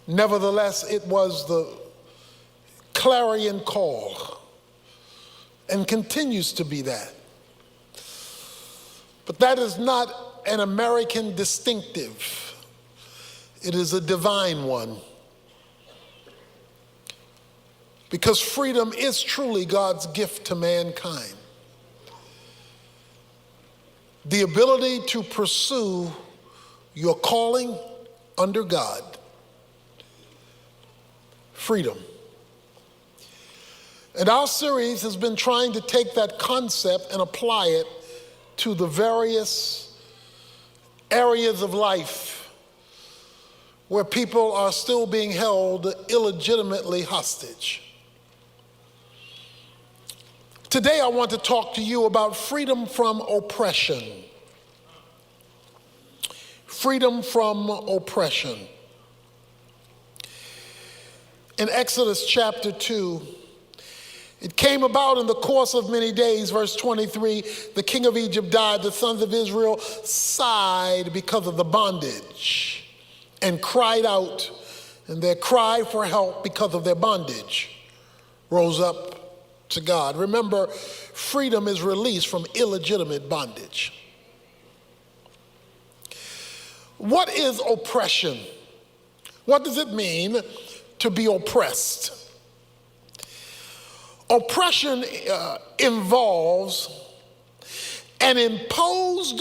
Nevertheless, it was the clarion call and continues to be that. But that is not an American distinctive. It is a divine one. Because freedom is truly God's gift to mankind. The ability to pursue your calling under God. Freedom. And our series has been trying to take that concept and apply it to the various areas of life where people are still being held illegitimately hostage. Today I want to talk to you about freedom from oppression. Freedom from oppression. In Exodus chapter 2, it came about in the course of many days, verse 23, the king of Egypt died, the sons of Israel sighed because of the bondage and cried out, and their cry for help because of their bondage rose up to God. Remember, freedom is released from illegitimate bondage. What is oppression? What does it mean to be oppressed? Oppression involves an imposed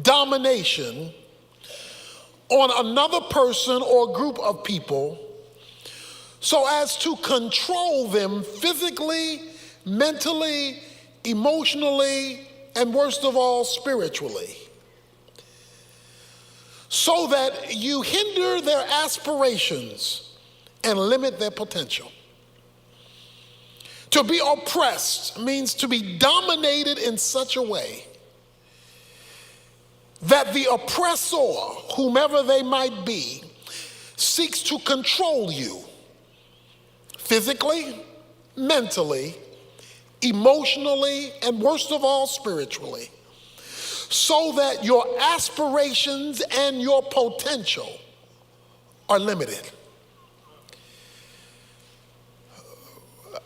domination on another person or group of people so as to control them physically, mentally, emotionally, and worst of all, spiritually, so that you hinder their aspirations and limit their potential. To be oppressed means to be dominated in such a way that the oppressor, whomever they might be, seeks to control you physically, mentally, emotionally, and worst of all, spiritually, so that your aspirations and your potential are limited.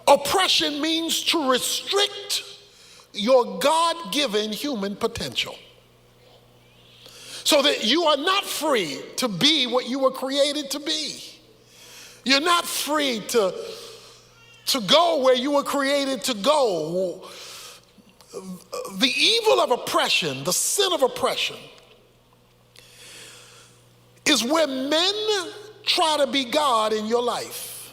Oppression means to restrict your God-given human potential so that you are not free to be what you were created to be. You're not free to go where you were created to go. The evil of oppression, the sin of oppression, is where men try to be God in your life,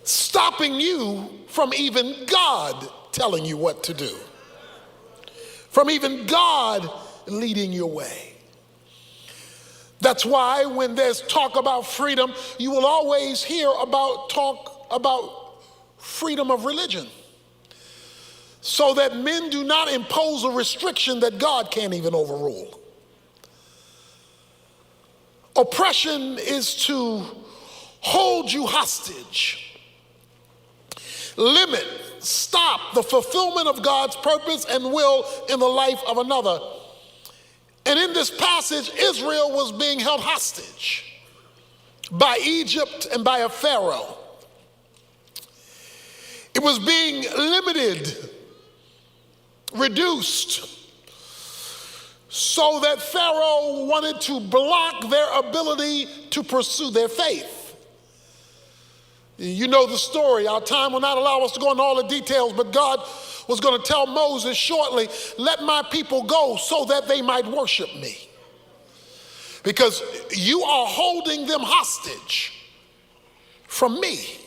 stopping you from even God telling you what to do, from even God leading your way. That's why when there's talk about freedom, you will always hear about talk about freedom of religion, so that men do not impose a restriction that God can't even overrule. Oppression is to hold you hostage, limit, stop the fulfillment of God's purpose and will in the life of another. And in this passage, Israel was being held hostage by Egypt and by a Pharaoh. It was being limited, reduced, so that Pharaoh wanted to block their ability to pursue their faith. You know the story. Our time will not allow us to go into all the details, but God was going to tell Moses shortly, let my people go so that they might worship me. Because you are holding them hostage from me.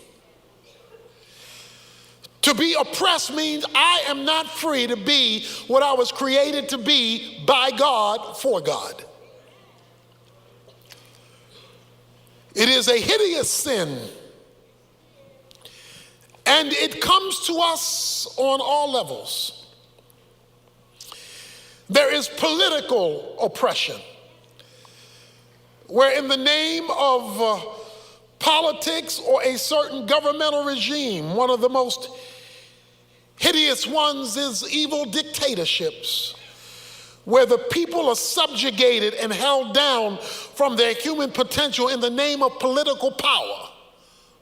To be oppressed means I am not free to be what I was created to be by God, for God. It is a hideous sin. And it comes to us on all levels. There is political oppression, where in the name of politics or a certain governmental regime, one of the most hideous ones is evil dictatorships, where the people are subjugated and held down from their human potential in the name of political power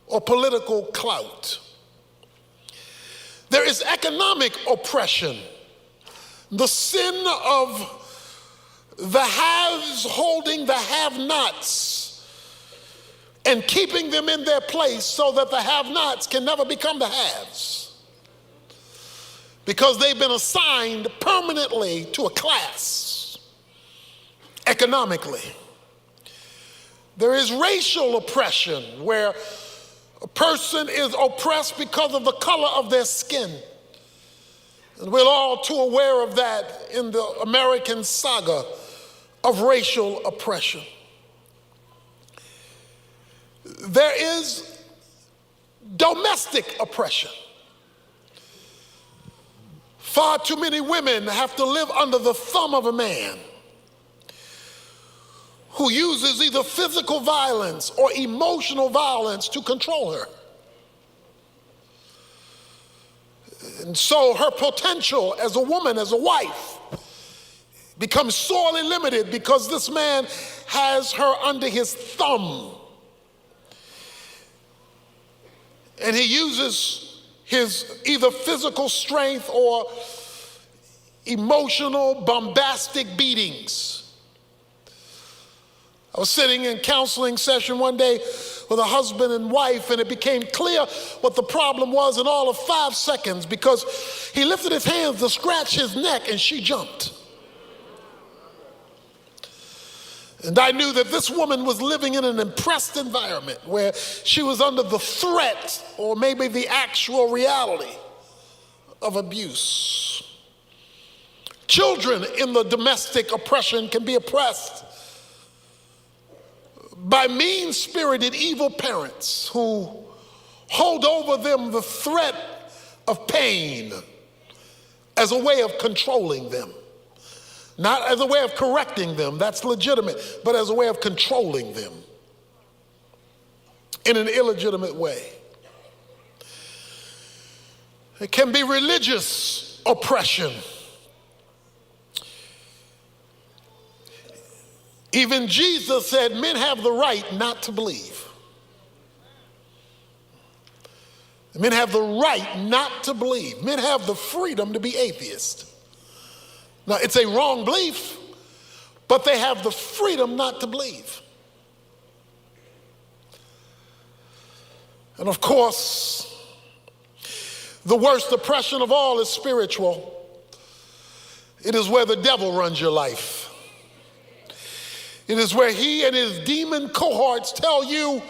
or political clout. There is economic oppression, the sin of the haves holding the have-nots and keeping them in their place so that the have-nots can never become the haves, because they've been assigned permanently to a class economically. There is racial oppression, where a person is oppressed because of the color of their skin. And we're all too aware of that in the American saga of racial oppression. There is domestic oppression. Far too many women have to live under the thumb of a man who uses either physical violence or emotional violence to control her. And so her potential as a woman, as a wife, becomes sorely limited because this man has her under his thumb. And he uses his either physical strength or emotional, bombastic beatings. I was sitting in counseling session one day with a husband and wife, and it became clear what the problem was in all of 5 seconds, because he lifted his hands to scratch his neck and she jumped. And I knew that this woman was living in an oppressed environment where she was under the threat or maybe the actual reality of abuse. Children in the domestic oppression can be oppressed by mean-spirited evil parents who hold over them the threat of pain as a way of controlling them. Not as a way of correcting them, that's legitimate, but as a way of controlling them in an illegitimate way. It can be religious oppression. Even Jesus said men have the right not to believe. Men have the right not to believe. Men have the freedom to be atheists. Now, it's a wrong belief, but they have the freedom not to believe. And of course, the worst oppression of all is spiritual. It is where the devil runs your life. It is where he and his demon cohorts tell you,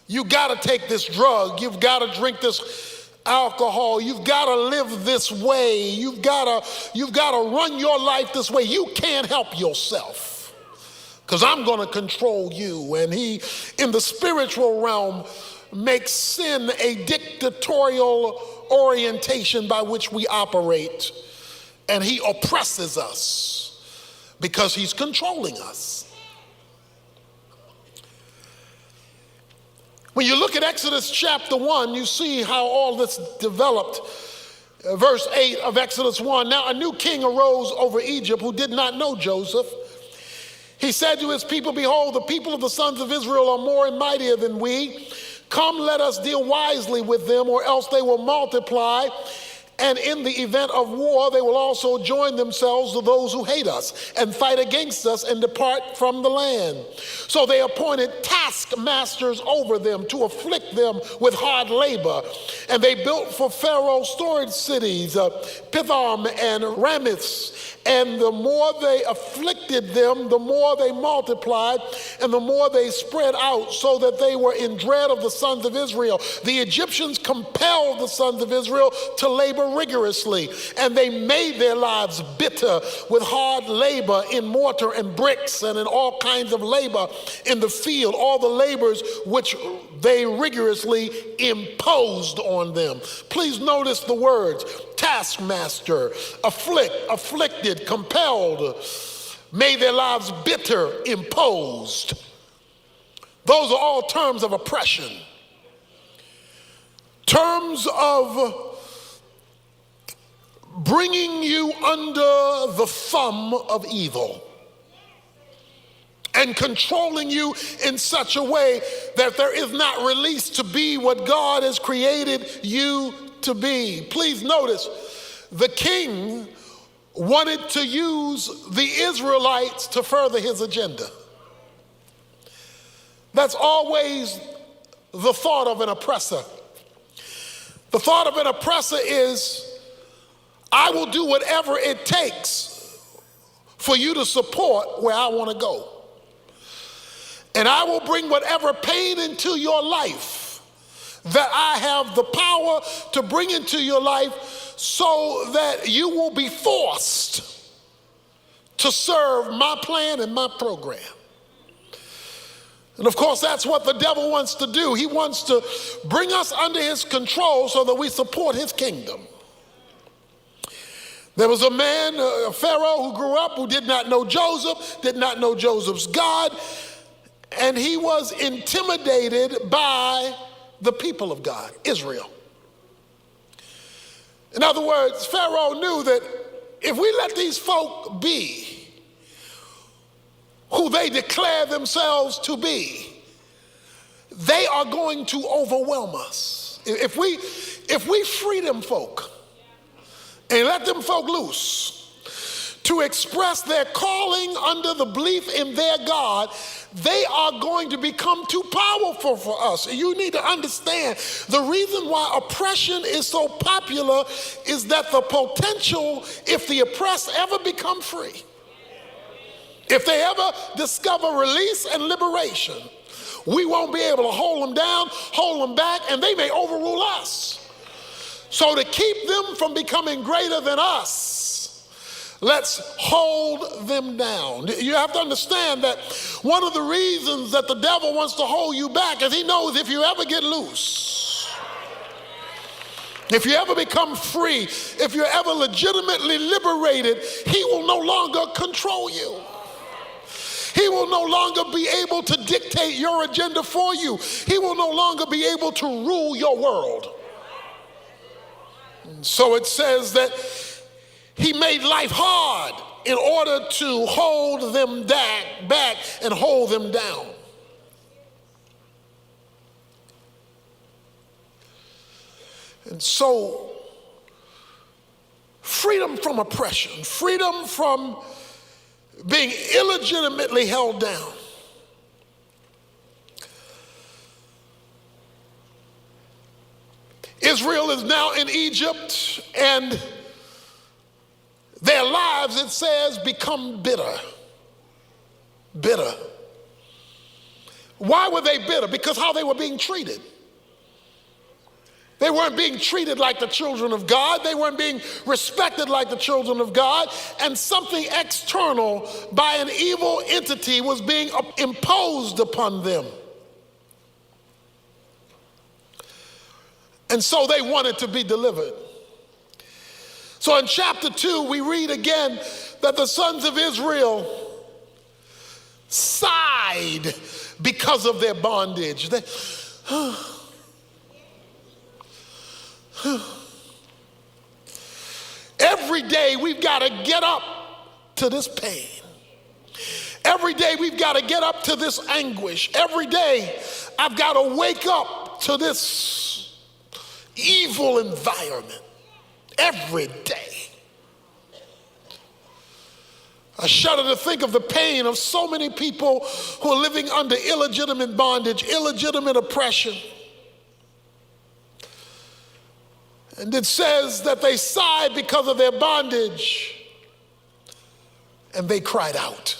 you gotta take this drug, you've gotta drink this alcohol, you've gotta live this way, you've gotta run your life this way. You can't help yourself because I'm gonna control you. And he, in the spiritual realm, makes sin a dictatorial orientation by which we operate, and he oppresses us because he's controlling us. When you look at Exodus chapter 1, you see how all this developed. Verse 8 of Exodus 1, now a new king arose over Egypt who did not know Joseph. He said to his people, behold, the people of the sons of Israel are more and mightier than we. Come, let us deal wisely with them, or else they will multiply. And in the event of war, they will also join themselves to those who hate us and fight against us and depart from the land. So they appointed taskmasters over them to afflict them with hard labor. And they built for Pharaoh storage cities, Pithom and Ramiths. And the more they afflicted them, the more they multiplied, and the more they spread out, so that they were in dread of the sons of Israel. The Egyptians compelled the sons of Israel to labor rigorously, and they made their lives bitter with hard labor in mortar and bricks and in all kinds of labor in the field, all the labors which they rigorously imposed on them. Please notice the words: taskmaster, afflicted, compelled, made their lives bitter, imposed. Those are all terms of oppression. Terms of bringing you under the thumb of evil and controlling you in such a way that there is not release to be what God has created you to be. Please notice, the king wanted to use the Israelites to further his agenda. That's always the thought of an oppressor. The thought of an oppressor is, I will do whatever it takes for you to support where I want to go. And I will bring whatever pain into your life that I have the power to bring into your life so that you will be forced to serve my plan and my program. And of course, that's what the devil wants to do. He wants to bring us under his control so that we support his kingdom. There was a man, a Pharaoh, who grew up, who did not know Joseph, did not know Joseph's God, and he was intimidated by the people of God, Israel. In other words, Pharaoh knew that if we let these folk be who they declare themselves to be, they are going to overwhelm us. If we free them folk and let them folk loose to express their calling under the belief in their God, they are going to become too powerful for us. You need to understand the reason why oppression is so popular is that the potential, if the oppressed ever become free, if they ever discover release and liberation, we won't be able to hold them down, hold them back, and they may overrule us. So to keep them from becoming greater than us, let's hold them down. You have to understand that one of the reasons that the devil wants to hold you back is he knows if you ever get loose, if you ever become free, if you're ever legitimately liberated, he will no longer control you. He will no longer be able to dictate your agenda for you. He will no longer be able to rule your world. And so it says that he made life hard in order to hold them back and hold them down. And so, freedom from oppression, freedom from being illegitimately held down. Israel is now in Egypt, and their lives, it says, become bitter. Bitter. Why were they bitter? Because how they were being treated. They weren't being treated like the children of God. They weren't being respected like the children of God. And something external by an evil entity was being imposed upon them. And so they wanted to be delivered. So in chapter 2, we read again that the sons of Israel sighed because of their bondage. Every day we've got to get up to this pain. Every day we've got to get up to this anguish. Every day I've got to wake up to this evil environment. Every day. I shudder to think of the pain of so many people who are living under illegitimate bondage, illegitimate oppression. And it says that they sighed because of their bondage, and they cried out.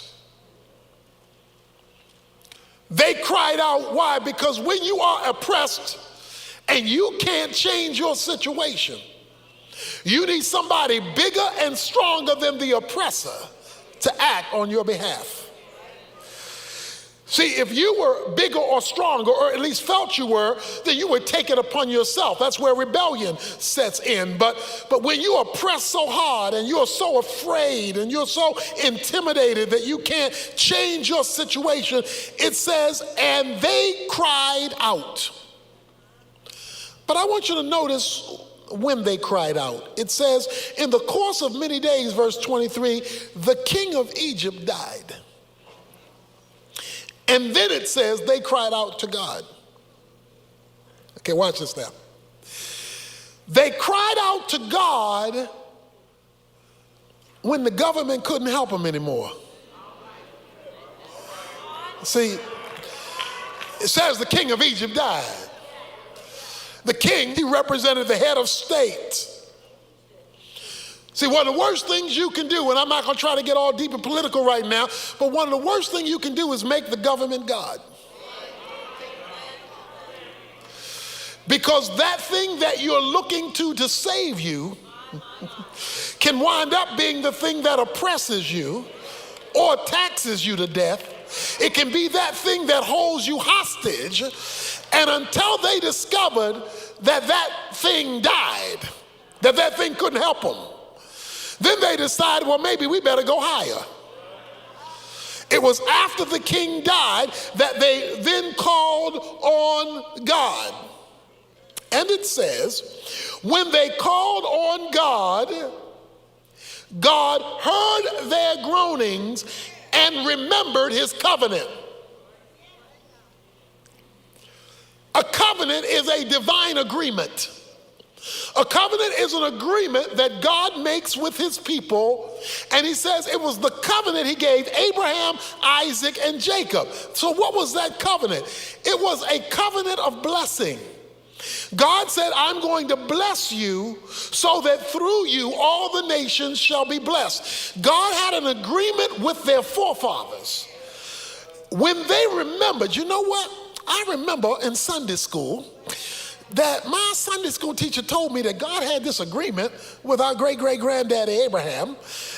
They cried out, why? Because when you are oppressed and you can't change your situation, you need somebody bigger and stronger than the oppressor to act on your behalf. See, if you were bigger or stronger, or at least felt you were, then you would take it upon yourself. That's where rebellion sets in. But when you are pressed so hard and you're so afraid and you're so intimidated that you can't change your situation, it says, and they cried out. But I want you to notice when they cried out. It says, in the course of many days, verse 23, the king of Egypt died. And then it says they cried out to God. Okay, watch this now. They cried out to God when the government couldn't help them anymore. See, it says the king of Egypt died. The king, he represented the head of state. See, one of the worst things you can do, and I'm not going to try to get all deep and political right now, but one of the worst things you can do is make the government God. Because that thing that you're looking to save you can wind up being the thing that oppresses you or taxes you to death. It can be that thing that holds you hostage, and until they discovered that that thing died, that thing couldn't help them, then they decided, well, maybe we better go higher. It was after the king died that they then called on God. And it says, when they called on God, God heard their groanings and remembered his covenant. A covenant is a divine agreement. A covenant is an agreement that God makes with his people, and he says it was the covenant he gave Abraham, Isaac, and Jacob. So what was that covenant? It was a covenant of blessing. God said, I'm going to bless you so that through you all the nations shall be blessed. God had an agreement with their forefathers. When they remembered, you know what? I remember in Sunday school that my Sunday school teacher told me that God had this agreement with our great-great-granddaddy Abraham,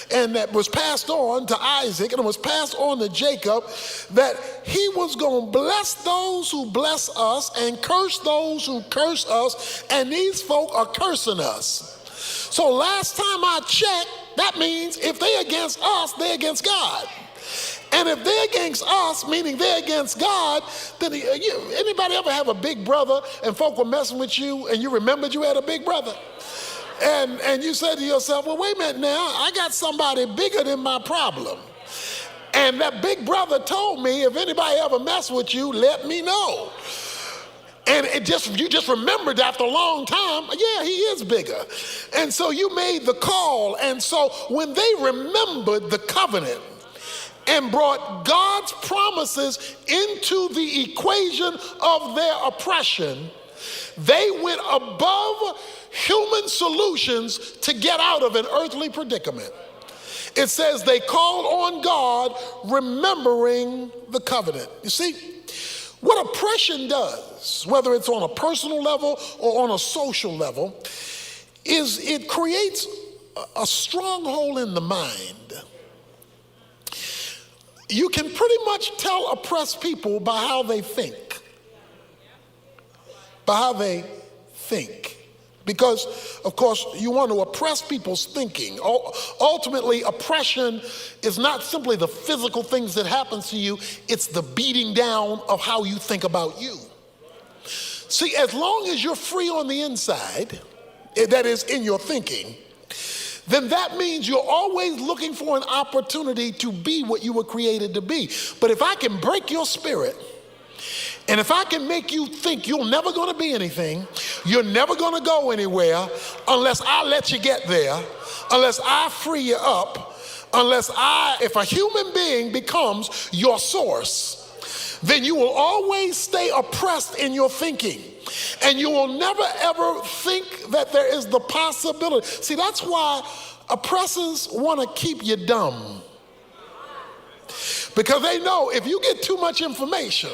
and that was passed on to Isaac, and it was passed on to Jacob, that he was going to bless those who bless us and curse those who curse us, and these folk are cursing us. So last time I checked, that means if they're against us, they're against God. And if they're against us, meaning they're against God, then anybody ever have a big brother and folk were messing with you and you remembered you had a big brother? And you said to yourself, well, wait a minute now, I got somebody bigger than my problem. And that big brother told me, if anybody ever mess with you, let me know. And you just remembered after a long time, yeah, he is bigger. And so you made the call. And so when they remembered the covenant and brought God's promises into the equation of their oppression, they went above human solutions to get out of an earthly predicament. It says they called on God, remembering the covenant. You see, what oppression does, whether it's on a personal level or on a social level, is it creates a stronghold in the mind. You can pretty much tell oppressed people by how they think. By how they think. Because, of course, you want to oppress people's thinking. Ultimately, oppression is not simply the physical things that happen to you, it's the beating down of how you think about you. See, as long as you're free on the inside, that is in your thinking, then that means you're always looking for an opportunity to be what you were created to be. But if I can break your spirit, and if I can make you think you're never going to be anything, you're never going to go anywhere unless I let you get there, unless I free you up, if a human being becomes your source, then you will always stay oppressed in your thinking. And you will never ever think that there is the possibility. See, that's why oppressors want to keep you dumb. Because they know if you get too much information,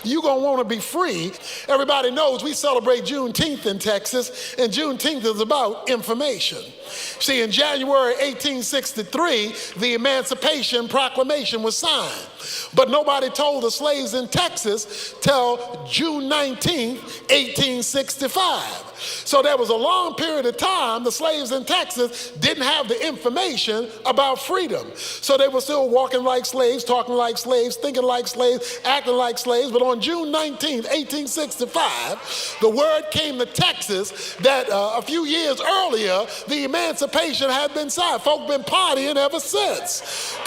you're going to want to be free. Everybody knows we celebrate Juneteenth in Texas, and Juneteenth is about information. See, in January 1863, the Emancipation Proclamation was signed. But nobody told the slaves in Texas till June 19th, 1865. So there was a long period of time the slaves in Texas didn't have the information about freedom. So they were still walking like slaves, talking like slaves, thinking like slaves, acting like slaves. But on June 19th, 1865, the word came to Texas that a few years earlier, the emancipation had been signed. Folk been partying ever since.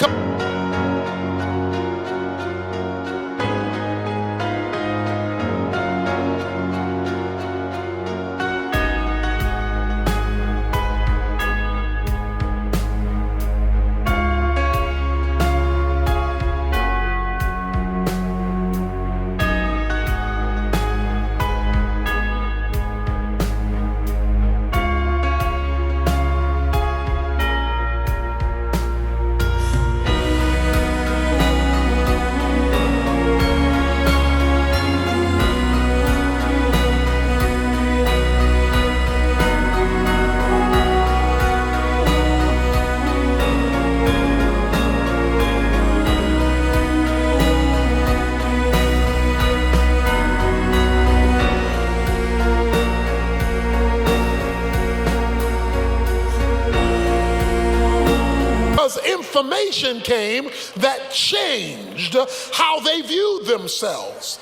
Information came that changed how they viewed themselves.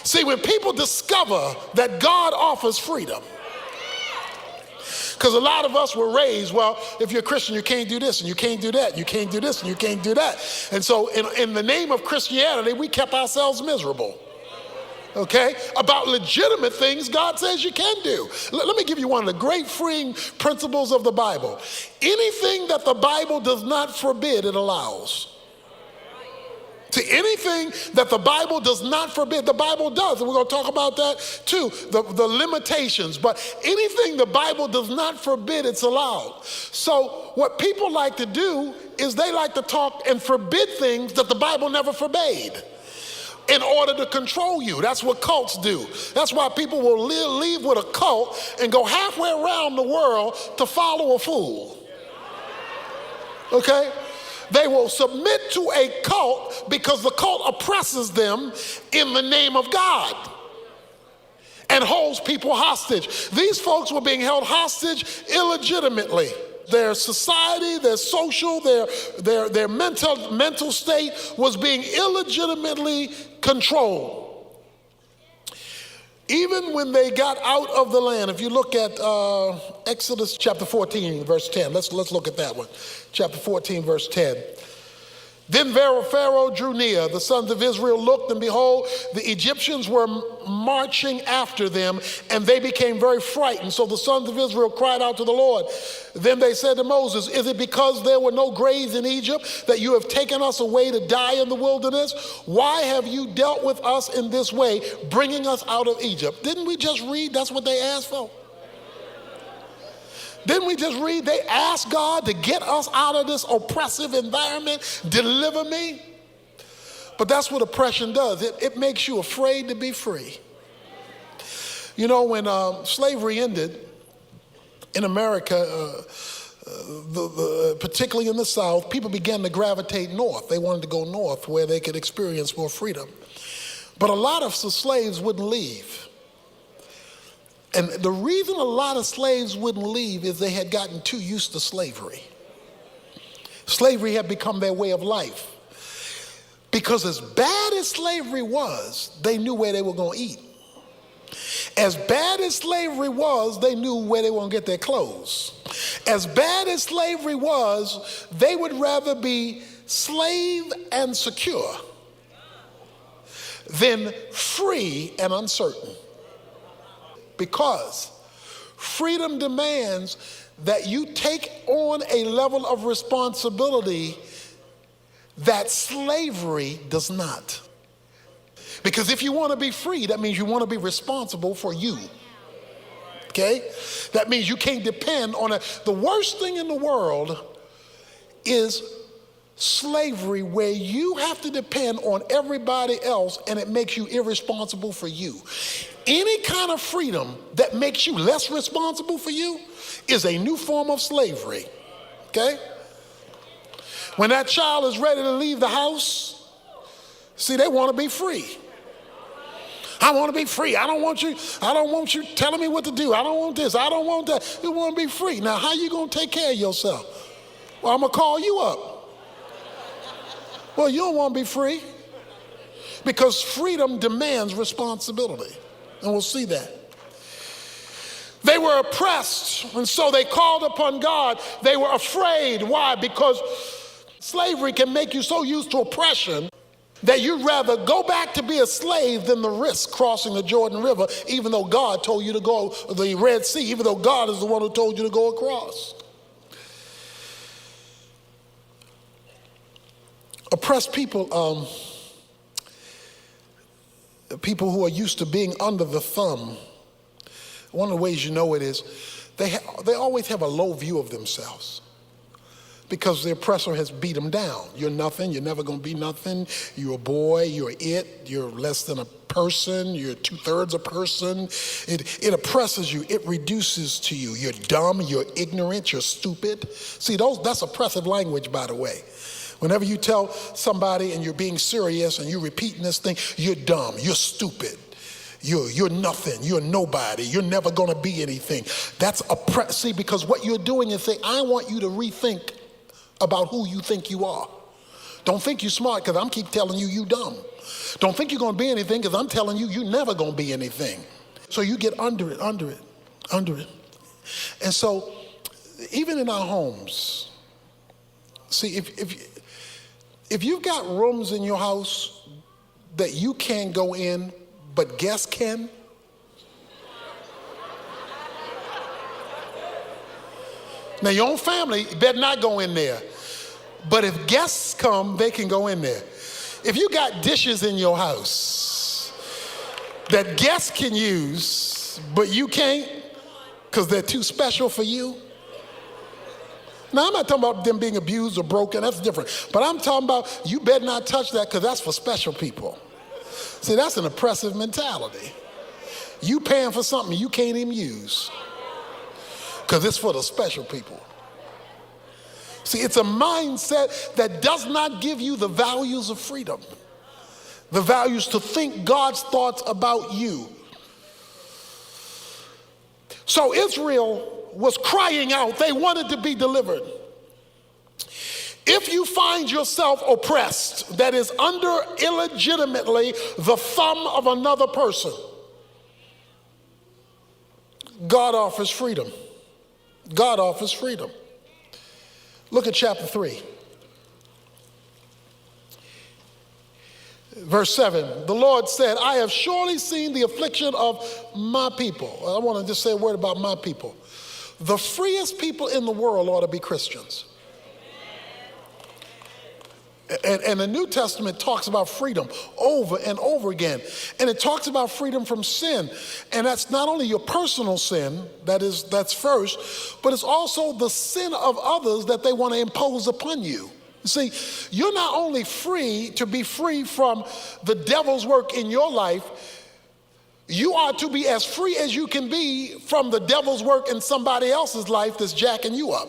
See, when people discover that God offers freedom, because a lot of us were raised, well, if you're a Christian, you can't do this and you can't do that, you can't do this and you can't do that. And so in the name of Christianity, we kept ourselves miserable. Okay, about legitimate things God says you can do. Let me give you one of the great freeing principles of the Bible. Anything that the Bible does not forbid, it allows. See, anything that the Bible does not forbid, the Bible does. And we're going to talk about that too, the limitations. But anything the Bible does not forbid, it's allowed. So what people like to do is they like to talk and forbid things that the Bible never forbade, in order to control you. That's what cults do. That's why people will leave with a cult and go halfway around the world to follow a fool. Okay? They will submit to a cult because the cult oppresses them in the name of God and holds people hostage. These folks were being held hostage illegitimately. Their society, their social, their mental state was being illegitimately controlled. Even when they got out of the land, if you look at Exodus chapter 14, verse 10, let's look at that one. Chapter 14, verse 10. Then Pharaoh drew near. The sons of Israel looked, and behold, the Egyptians were marching after them, and they became very frightened. So the sons of Israel cried out to the Lord. Then they said to Moses, is it because there were no graves in Egypt that you have taken us away to die in the wilderness? Why have you dealt with us in this way, bringing us out of Egypt? Didn't we just read that's what they asked for? Didn't we just read they asked God to get us out of this oppressive environment, deliver me? But that's what oppression does. It makes you afraid to be free. You know, when slavery ended in America, particularly in the South, people began to gravitate north. They wanted to go north where they could experience more freedom. But a lot of the slaves wouldn't leave. And the reason a lot of slaves wouldn't leave is they had gotten too used to slavery. Slavery had become their way of life. Because as bad as slavery was, they knew where they were going to eat. As bad as slavery was, they knew where they were going to get their clothes. As bad as slavery was, they would rather be slave and secure than free and uncertain. Because freedom demands that you take on a level of responsibility that slavery does not. Because if you want to be free, that means you want to be responsible for you. Okay? That means you can't depend on the worst thing in the world is slavery, where you have to depend on everybody else and it makes you irresponsible for you. Any kind of freedom that makes you less responsible for you is a new form of slavery. Okay? When that child is ready to leave the house, See, they want to be free. I want to be free. I don't want you telling me what to do. I don't want this. I don't want that. You want to be free. Now, how you going to take care of yourself? Well, I'm going to call you up. Well, you don't want to be free because freedom demands responsibility. And we'll see that. They were oppressed, and so they called upon God. They were afraid. Why? Because slavery can make you so used to oppression that you'd rather go back to be a slave than the risk crossing the Jordan River, even though God told you to go, the Red Sea, even though God is the one who told you to go across. Oppressed people, people who are used to being under the thumb, one of the ways you know it is they always have a low view of themselves, because the oppressor has beat them down. You're nothing. You're never going to be nothing. You're a boy. You're it. You're less than a person. You're 2/3 a person. It oppresses you. It reduces to you. You're dumb. You're ignorant. You're stupid. See, that's oppressive language, by the way. Whenever you tell somebody and you're being serious and you're repeating this thing, you're dumb. You're stupid. You're nothing. You're nobody. You're never going to be anything. That's see, because what you're doing is saying, I want you to rethink about who you think you are. Don't think you're smart because I'm keep telling you dumb. Don't think you're going to be anything because I'm telling you you're never going to be anything. So you get under it. And so even in our homes, see, if you've got rooms in your house that you can't go in but guests can, now your own family better not go in there. But if guests come, they can go in there. If you got dishes in your house that guests can use, but you can't because they're too special for you. Now, I'm not talking about them being abused or broken. That's different. But I'm talking about you better not touch that because that's for special people. See, that's an oppressive mentality. You paying for something you can't even use because it's for the special people. See, it's a mindset that does not give you the values of freedom, the values to think God's thoughts about you. So Israel was crying out. They wanted to be delivered. If you find yourself oppressed, that is under illegitimately the thumb of another person, God offers freedom. God offers freedom. Look at chapter 3. Verse 7, the Lord said, I have surely seen the affliction of my people. I want to just say a word about my people. The freest people in the world ought to be Christians. And the New Testament talks about freedom over and over again. And it talks about freedom from sin. And that's not only your personal sin, that's first, but it's also the sin of others that they want to impose upon you. See, you're not only free to be free from the devil's work in your life, you are to be as free as you can be from the devil's work in somebody else's life that's jacking you up.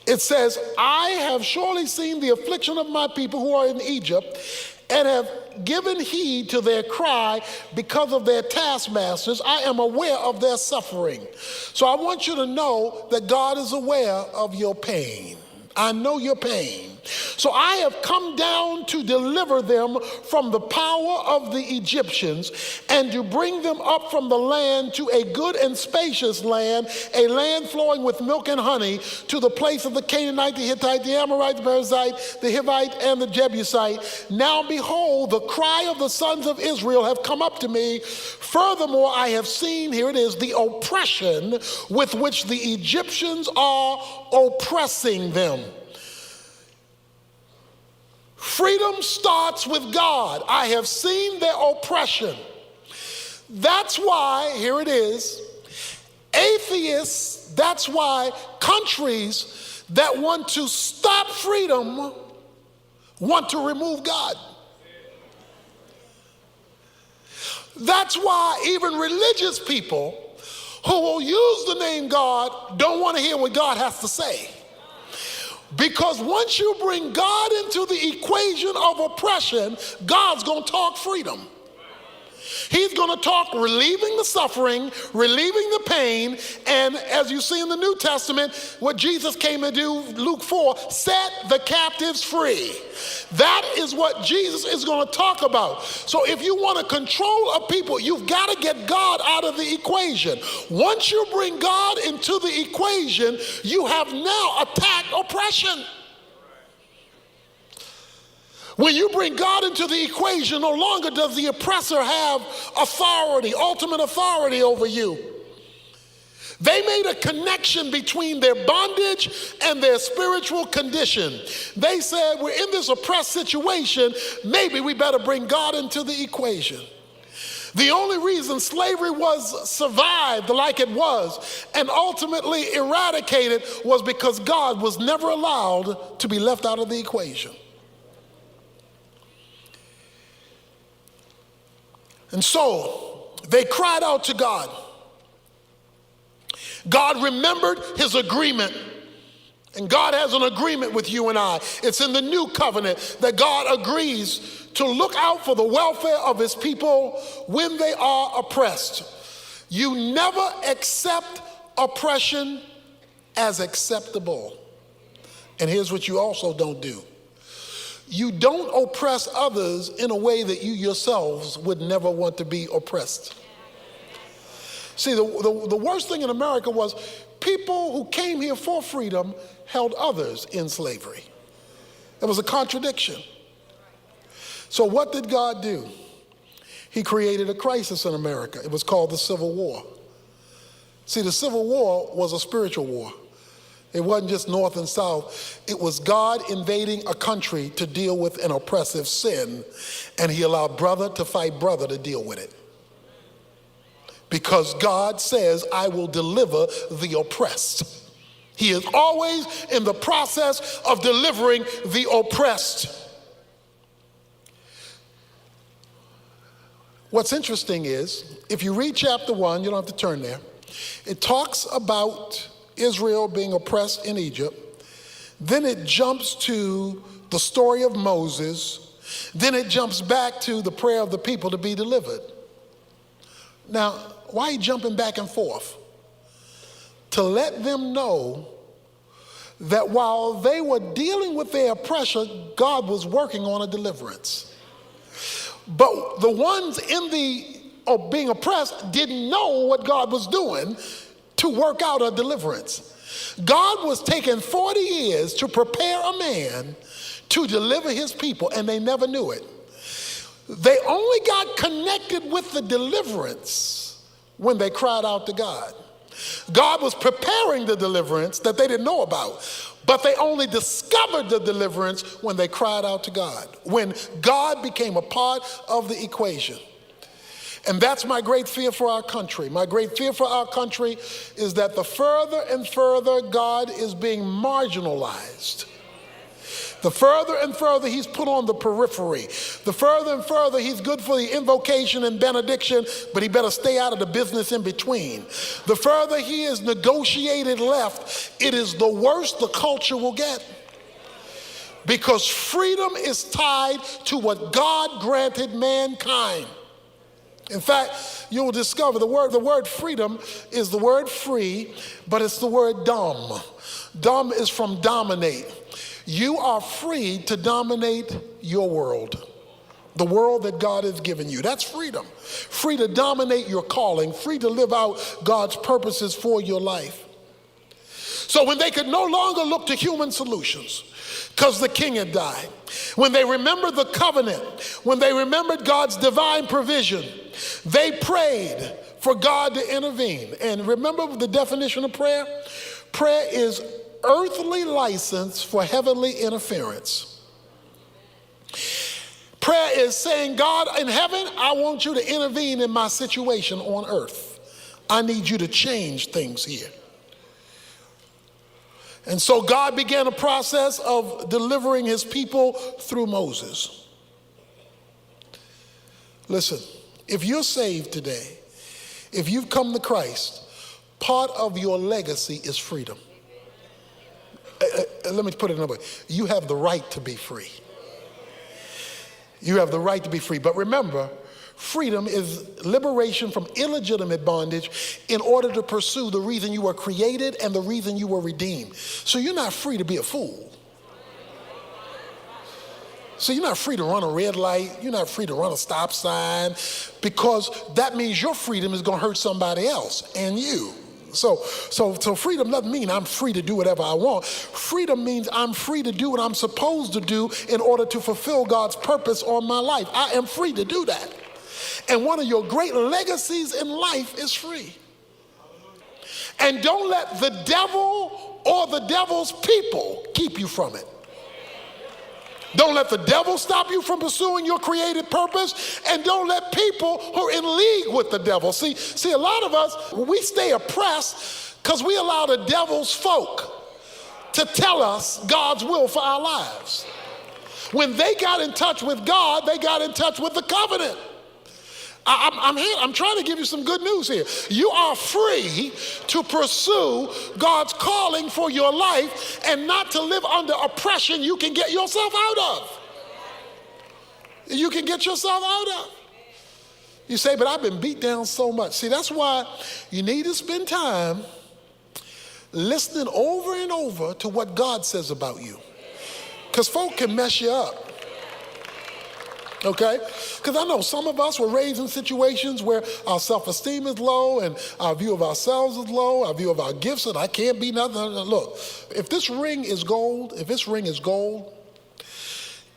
It says, I have surely seen the affliction of my people who are in Egypt and have given heed to their cry because of their taskmasters. I am aware of their suffering. So I want you to know that God is aware of your pain. I know your pain. So I have come down to deliver them from the power of the Egyptians and to bring them up from the land to a good and spacious land, a land flowing with milk and honey, to the place of the Canaanite, the Hittite, the Amorite, the Perizzite, the Hivite, and the Jebusite. Now behold, the cry of the sons of Israel have come up to me. Furthermore, I have seen, here it is, the oppression with which the Egyptians are oppressing them. Freedom starts with God. I have seen their oppression. That's why, here it is, atheists, that's why countries that want to stop freedom want to remove God. That's why even religious people who will use the name God don't want to hear what God has to say. Because once you bring God into the equation of oppression, God's going to talk freedom. He's going to talk relieving the suffering, relieving the pain, and as you see in the New Testament, what Jesus came to do, Luke 4, set the captives free. That is what Jesus is going to talk about. So if you want to control a people, you've got to get God out of the equation. Once you bring God into the equation, you have now attacked oppression. When you bring God into the equation, no longer does the oppressor have authority, ultimate authority over you. They made a connection between their bondage and their spiritual condition. They said, we're in this oppressed situation, maybe we better bring God into the equation. The only reason slavery was survived like it was and ultimately eradicated was because God was never allowed to be left out of the equation. And so they cried out to God. God remembered his agreement. And God has an agreement with you and I. It's in the new covenant that God agrees to look out for the welfare of his people when they are oppressed. You never accept oppression as acceptable. And here's what you also don't do. You don't oppress others in a way that you yourselves would never want to be oppressed. See, the worst thing in America was people who came here for freedom held others in slavery. It was a contradiction. So what did God do? He created a crisis in America. It was called the Civil War. See, the Civil War was a spiritual war. It wasn't just North and South. It was God invading a country to deal with an oppressive sin, and he allowed brother to fight brother to deal with it. Because God says, I will deliver the oppressed. He is always in the process of delivering the oppressed. What's interesting is, if you read chapter 1, you don't have to turn there, it talks about Israel being oppressed in Egypt. Then it jumps to the story of Moses. Then it jumps back to the prayer of the people to be delivered. Now, why are you jumping back and forth? To let them know that while they were dealing with their oppression, God was working on a deliverance. But the ones in being oppressed didn't know what God was doing to work out a deliverance. God was taking 40 years to prepare a man to deliver his people, and they never knew it. They only got connected with the deliverance when they cried out to God. God was preparing the deliverance that they didn't know about, but they only discovered the deliverance when they cried out to God, when God became a part of the equation. And that's my great fear for our country. My great fear for our country is that the further and further God is being marginalized, the further and further he's put on the periphery, the further and further he's good for the invocation and benediction, but he better stay out of the business in between. The further he is negotiated left, it is the worse the culture will get. Because freedom is tied to what God granted mankind. In fact, you will discover the word freedom is the word free, but it's the word dom. Dom is from dominate. You are free to dominate your world, the world that God has given you. That's freedom. Free to dominate your calling, free to live out God's purposes for your life. So when they could no longer look to human solutions, because the king had died, when they remembered the covenant, when they remembered God's divine provision, they prayed for God to intervene. And remember the definition of prayer? Prayer is earthly license for heavenly interference. Prayer is saying, God in heaven, I want you to intervene in my situation on earth. I need you to change things here. And so God began a process of delivering his people through Moses. Listen, if you're saved today, if you've come to Christ, part of your legacy is freedom. Let me put it another way. You have the right to be free. You have the right to be free. But remember, freedom is liberation from illegitimate bondage in order to pursue the reason you were created and the reason you were redeemed. So you're not free to be a fool. So you're not free to run a red light. You're not free to run a stop sign, because that means your freedom is going to hurt somebody else and you. So freedom doesn't mean I'm free to do whatever I want. Freedom means I'm free to do what I'm supposed to do in order to fulfill God's purpose on my life. I am free to do that. And one of your great legacies in life is free. And don't let the devil or the devil's people keep you from it. Don't let the devil stop you from pursuing your created purpose, and don't let people who are in league with the devil. See, a lot of us, we stay oppressed because we allow the devil's folk to tell us God's will for our lives. When they got in touch with God, they got in touch with the covenant. I'm trying to give you some good news here. You are free to pursue God's calling for your life and not to live under oppression you can get yourself out of. You can get yourself out of. You say, but I've been beat down so much. See, that's why you need to spend time listening over and over to what God says about you. Because folk can mess you up. Okay? Because I know some of us were raised in situations where our self-esteem is low and our view of ourselves is low, our view of our gifts, and I can't be nothing. Look, if this ring is gold,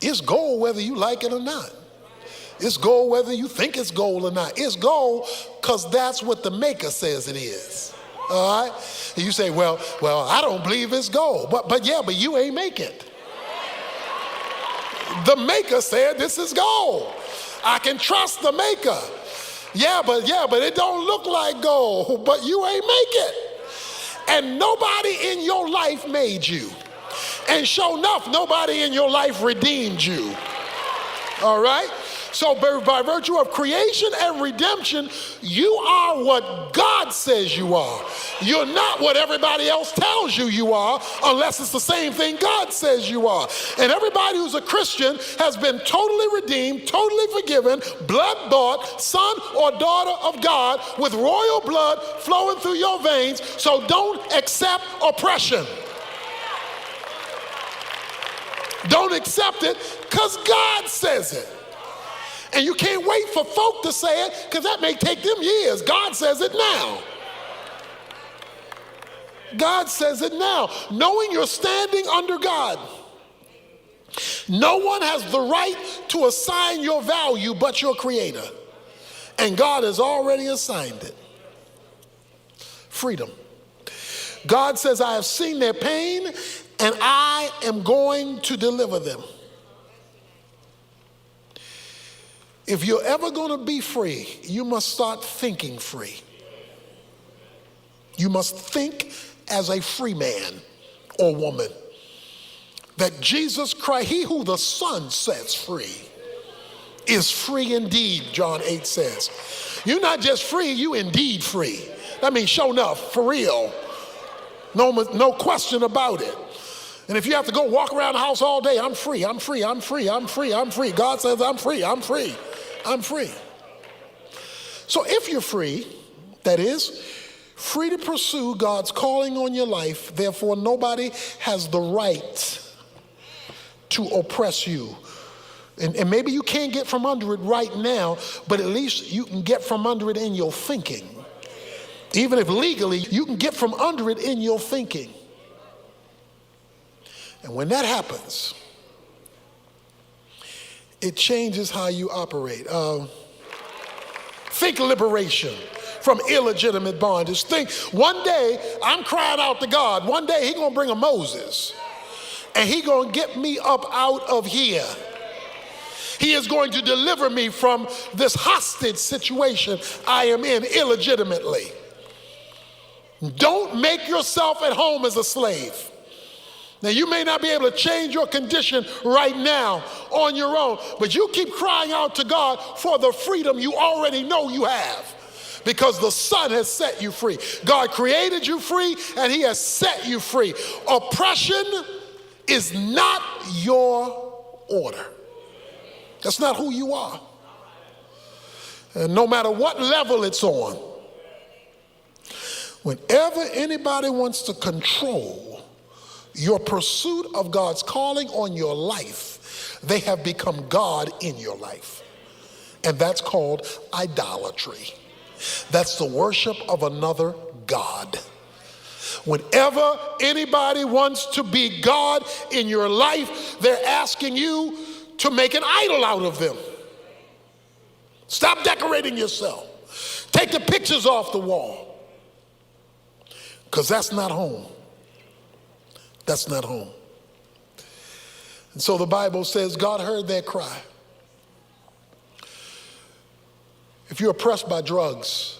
it's gold whether you like it or not. It's gold whether you think it's gold or not. It's gold because that's what the maker says it is. All right? And you say, well, I don't believe it's gold. But you ain't make it. The maker said this is gold. I can trust the maker. Yeah, but it don't look like gold, but you ain't make it. And nobody in your life made you. And sure enough, nobody in your life redeemed you. All right? So by virtue of creation and redemption, you are what God says you are. You're not what everybody else tells you you are, unless it's the same thing God says you are. And everybody who's a Christian has been totally redeemed, totally forgiven, blood-bought, son or daughter of God with royal blood flowing through your veins. So don't accept oppression. Don't accept it because God says it. And you can't wait for folk to say it because that may take them years. God says it now. God says it now. Knowing you're standing under God. No one has the right to assign your value but your Creator. And God has already assigned it. Freedom. God says, I have seen their pain and I am going to deliver them. If you're ever going to be free, you must start thinking free. You must think as a free man or woman. That Jesus Christ, he who the Son sets free, is free indeed, John 8 says. You're not just free, you indeed free. That means show enough, for real. No question about it. And if you have to go walk around the house all day, I'm free, I'm free, I'm free, I'm free, I'm free. God says I'm free, I'm free, I'm free. So if you're free, that is, free to pursue God's calling on your life, therefore nobody has the right to oppress you. And maybe you can't get from under it right now, but at least you can get from under it in your thinking. Even if legally, you can get from under it in your thinking. And when that happens, it changes how you operate. Think liberation from illegitimate bondage. Think one day I'm crying out to God. One day he's gonna bring a Moses and he's gonna get me up out of here. He is going to deliver me from this hostage situation I am in illegitimately. Don't make yourself at home as a slave. Now, you may not be able to change your condition right now on your own, but you keep crying out to God for the freedom you already know you have. because the Son has set you free. God created you free, and he has set you free. Oppression is not your order. That's not who you are. And no matter what level it's on, whenever anybody wants to control your pursuit of God's calling on your life, they have become God in your life. And that's called idolatry. That's the worship of another God. Whenever anybody wants to be God in your life, they're asking you to make an idol out of them. Stop decorating yourself. Take the pictures off the wall. Because that's not home. That's not home. And so the Bible says God heard their cry. If you're oppressed by drugs,